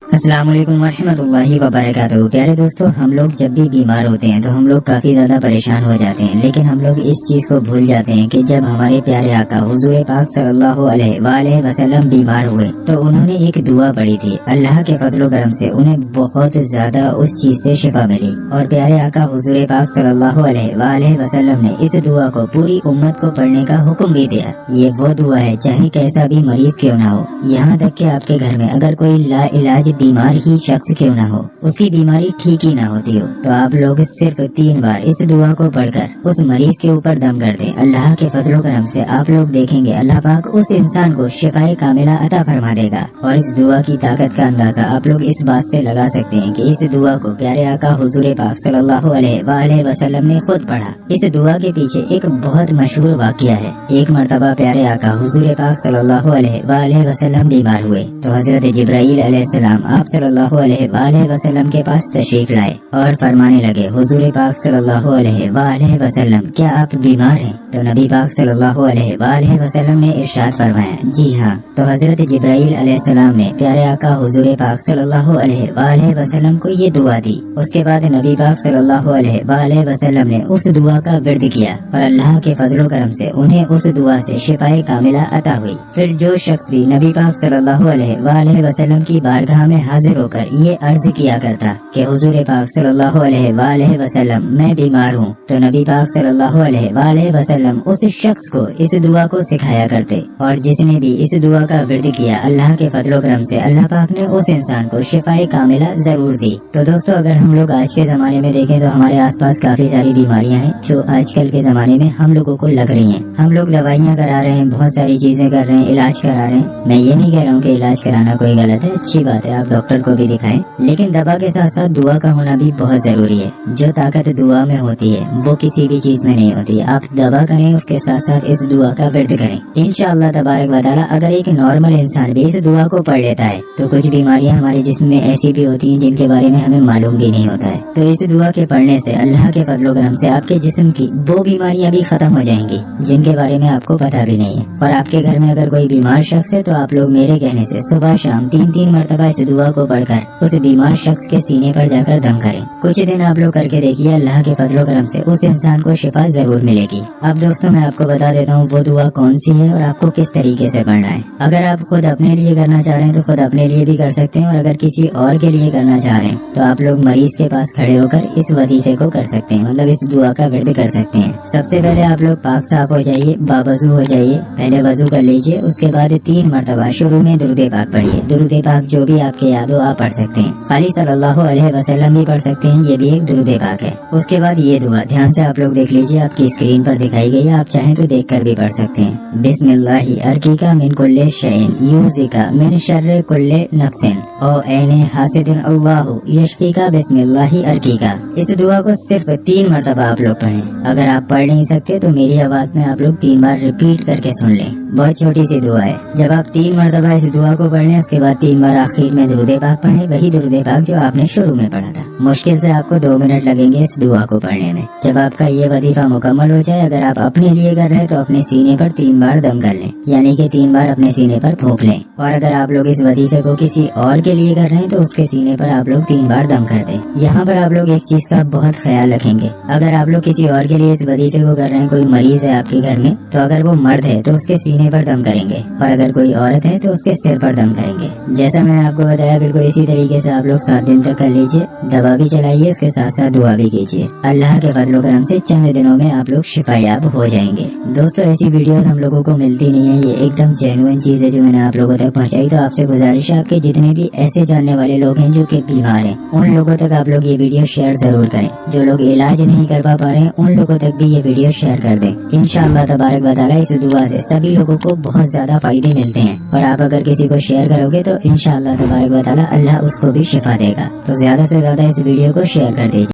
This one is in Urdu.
السلام علیکم ورحمۃ اللہ وبرکاتہ۔ پیارے دوستو، ہم لوگ جب بھی بیمار ہوتے ہیں تو ہم لوگ کافی زیادہ پریشان ہو جاتے ہیں، لیکن ہم لوگ اس چیز کو بھول جاتے ہیں کہ جب ہمارے پیارے آقا حضور پاک صلی اللہ علیہ وآلہ وسلم بیمار ہوئے تو انہوں نے ایک دعا پڑھی تھی۔ اللہ کے فضل و کرم سے انہیں بہت زیادہ اس چیز سے شفا ملی، اور پیارے آقا حضور پاک صلی اللہ علیہ وآلہ وسلم نے اس دعا کو پوری امت کو پڑھنے کا حکم بھی دیا۔ یہ وہ دعا ہے چاہے کیسا بھی مریض کیوں نہ ہو، یہاں تک کہ آپ کے گھر میں اگر کوئی لا علاج بیمار ہی شخص کیوں نہ ہو، اس کی بیماری ٹھیک ہی نہ ہوتی ہو، تو آپ لوگ صرف 3 بار اس دعا کو پڑھ کر اس مریض کے اوپر دم کر دیں۔ اللہ کے فضل و کرم سے آپ لوگ دیکھیں گے اللہ پاک اس انسان کو شفائے کاملہ عطا فرما دے گا۔ اور اس دعا کی طاقت کا اندازہ آپ لوگ اس بات سے لگا سکتے ہیں کہ اس دعا کو پیارے آقا حضور پاک صلی اللہ علیہ وآلہ وسلم نے خود پڑھا۔ اس دعا کے پیچھے ایک بہت مشہور واقعہ ہے۔ ایک مرتبہ پیارے آقا حضور پاک صلی اللہ علیہ وآلہ وسلم بیمار ہوئے تو حضرت جبرائیل علیہ السلام آپ صلی اللہ علیہ وآلہ وسلم کے پاس تشریف لائے اور فرمانے لگے، حضور پاک صلی اللہ علیہ وآلہ وسلم کیا آپ بیمار ہیں؟ تو نبی پاک صلی اللہ علیہ وآلہ وسلم نے ارشاد فرمایا، جی ہاں۔ تو حضرت جبرائیل علیہ السلام نے پیارے آقا حضور پاک صلی اللہ علیہ وآلہ وسلم کو یہ دعا دی۔ اس کے بعد نبی پاک صلی اللہ علیہ وآلہ وسلم نے اس دعا کا ورد کیا اور اللہ کے فضل و کرم سے انہیں اس دعا سے شفائے کاملہ عطا ہوئی۔ پھر جو شخص بھی نبی پاک صلی اللہ علیہ وآلہ وسلم کی بارگاہ میں حاضر ہو کر یہ عرض کیا کرتا کہ حضور پاک صلی اللہ علیہ وآلہ وسلم میں بیمار ہوں، تو نبی پاک صلی اللہ علیہ وآلہ وسلم اس شخص کو اس دعا کو سکھایا کرتے، اور جس نے بھی اس دعا کا ورد کیا اللہ کے فضل و کرم سے اللہ پاک نے اس انسان کو شفائے کاملہ ضرور دی۔ تو دوستو، اگر ہم لوگ آج کے زمانے میں دیکھیں تو ہمارے آس پاس کافی ساری بیماریاں ہیں جو آج کل کے زمانے میں ہم لوگوں کو لگ رہی ہیں۔ ہم لوگ دوائیاں کرا رہے ہیں، بہت ساری چیزیں کر رہے ہیں، علاج کرا رہے ہیں۔ میں یہ نہیں کہہ رہا ہوں کہ علاج کرانا کوئی غلط ہے، اچھی بات ہے، آپ ڈاکٹر کو بھی دکھائیں، لیکن دوا کے ساتھ ساتھ دعا کا ہونا بھی بہت ضروری ہے۔ جو طاقت دعا میں ہوتی ہے وہ کسی بھی چیز میں نہیں ہوتی۔ آپ دوا کریں، اس کے ساتھ ساتھ اس دعا کا ورد کریں، انشاءاللہ تبارک و تعالی اگر ایک نارمل انسان بھی اس دعا کو پڑھ لیتا ہے تو کچھ بیماریاں ہمارے جسم میں ایسی بھی ہوتی ہیں جن کے بارے میں ہمیں معلوم بھی نہیں ہوتا ہے۔ تو اس دعا کے پڑھنے سے اللہ کے فضل و کرم سے آپ کے جسم کی وہ بیماریاں بھی ختم ہو جائیں گی جن کے بارے میں آپ کو پتا بھی نہیں ہے۔ اور آپ کے گھر میں اگر کوئی بیمار شخص ہے تو آپ لوگ میرے کہنے سے صبح شام 3 مرتبہ اس دعا کو پڑھ کر اس بیمار شخص کے سینے پر جا کر دم کریں۔ کچھ دن آپ لوگ کر کے دیکھیے، اللہ کے فضل و کرم سے اس انسان کو شفا ضرور ملے گی۔ اب دوستوں، میں آپ کو بتا دیتا ہوں وہ دعا کون سی ہے اور آپ کو کس طریقے سے پڑھنا ہے۔ اگر آپ خود اپنے لیے کرنا چاہ رہے ہیں تو خود اپنے لیے بھی کر سکتے ہیں، اور اگر کسی اور کے لیے کرنا چاہ رہے ہیں تو آپ لوگ مریض کے پاس کھڑے ہو کر اس وظیفے کو کر سکتے ہیں، مطلب اس دعا کا ورد کر سکتے ہیں۔ سب سے پہلے آپ لوگ پاک صاف ہو جائیے، باوضو ہو جائیے، پہلے وضو کر لیجئے، اس کے بعد 3 مرتبہ شروع میں درود پاک پڑھیے۔ درود پاک جو بھی آپ کے یاد ہو آپ پڑھ سکتے ہیں، خالی صلی اللہ علیہ وسلم بھی پڑھ سکتے ہیں، یہ بھی ایک درود پاک ہے۔ اس کے بعد یہ دعا دھیان سے آپ لوگ دیکھ لیجئے، آپ کی اسکرین پر دکھائی گئی ہے، آپ چاہیں تو دیکھ کر بھی پڑھ سکتے ہیں۔ بسم اللہ ارقیکا من کل شیء یعوذکا من شر کل نفس او عین حاسد اللہ یشفیکا بسم اللہ ارقیکا۔ اس دعا کو صرف 3 مرتبہ آپ لوگ پڑھیں۔ اگر آپ پڑھ نہیں سکتے تو میری آواز میں آپ لوگ 3 بار ریپیٹ کر کے سن لیں، بہت چھوٹی سی دعا ہے۔ جب آپ 3 مرتبہ اس دعا کو پڑھ لیں، اس کے بعد 3 بار آخر میں درود پاک پڑھیں، وہی درود پاک جو آپ نے شروع میں پڑھا تھا۔ مشکل سے آپ کو 2 منٹ لگیں گے اس دعا کو پڑھنے میں۔ جب آپ کا یہ وظیفہ مکمل ہو جائے، اگر آپ اپنے لیے کر رہے ہیں تو اپنے سینے پر 3 بار دم کر لیں، یعنی کہ 3 بار اپنے سینے پر پھونک لیں۔ اور اگر آپ لوگ اس وظیفے کو کسی اور کے لیے کر رہے ہیں تو اس کے سینے پر آپ لوگ 3 بار دم کر دیں۔ یہاں پر آپ لوگ ایک چیز کا بہت خیال رکھیں گے، اگر آپ لوگ کسی اور کے لیے اس وظیفے کو کر رہے ہیں، کوئی مریض ہے آپ کے گھر میں، تو اگر وہ مرد ہے تو اس کے سینے پر دم کریں گے، اور اگر کوئی عورت ہے تو اس کے سر پر دم کریں گے۔ جیسا میں نے آپ کو بتایا بالکل اسی طریقے سے آپ لوگ 7 دن تک کر لیجئے، دوا بھی چلائیے، اس کے ساتھ ساتھ دعا بھی کیجیے۔ اللہ کے فضل و کرم سے چند دنوں میں آپ لوگ شفا یاب ہو جائیں گے۔ دوستو، ایسی ویڈیوز ہم لوگوں کو ملتی نہیں ہے، یہ ایک دم جینوئن چیز ہے جو میں نے آپ لوگوں تک پہنچائی۔ تو آپ سے گزارش ہے، آپ کے جتنے بھی ایسے جاننے والے لوگ ہیں جو کہ بیمار ہیں، ان لوگوں تک آپ لوگ یہ ویڈیو شیئر ضرور کریں۔ جو لوگ علاج نہیں کر پا رہے ہیں ان لوگوں تک بھی یہ ویڈیو شیئر کر دیں۔ انشاءاللہ تبارک و تعالی اس دعا سے سبھی لوگوں کو بہت زیادہ فائدے ملتے ہیں، اور آپ اگر کسی کو شیئر کرو گے تو انشاءاللہ تبارک و تعالی اللہ اس کو بھی شفا دے گا۔ تو زیادہ سے زیادہ اس ویڈیو کو شیئر کر دیجیے۔